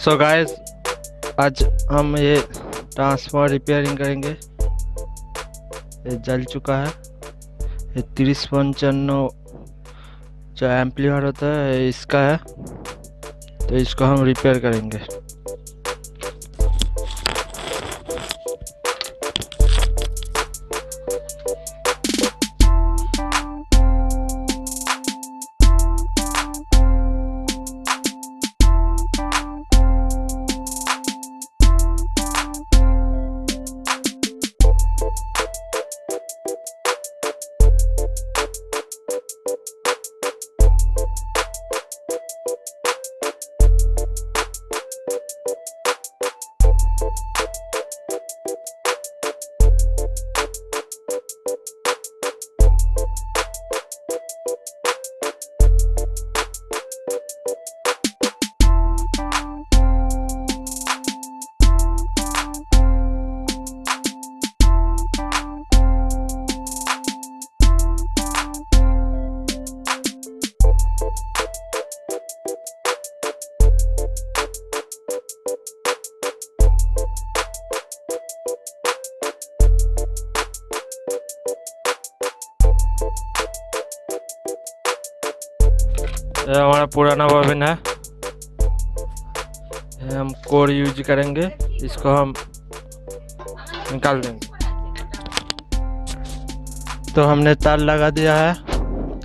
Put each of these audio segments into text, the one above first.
So guys, आज हम ये ट्रांसफार्मर रिपेयरिंग करेंगे। ये जल चुका है। ये 3055 जो एम्पलीफायर होता है इसका है, तो इसको हम रिपेयर करेंगे। ये हमारा पुराना बॉबिन है। ये हम कोर यूज करेंगे, इसको हम निकाल देंगे। तो हमने तार लगा दिया है।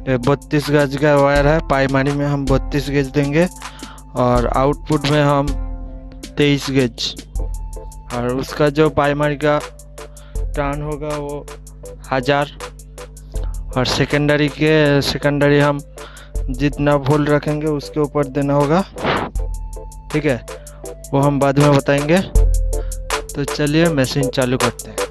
ये 32 गज का वायर है। प्राइमरी में हम 32 गज देंगे और आउटपुट में हम 23 गज, और उसका जो प्राइमरी का टर्न होगा वो 1000, और सेकेंडरी हम जितना वोल्ट रखेंगे उसके ऊपर देना होगा। ठीक है, वो हम बाद में बताएंगे। तो चलिए मशीन चालू करते हैं।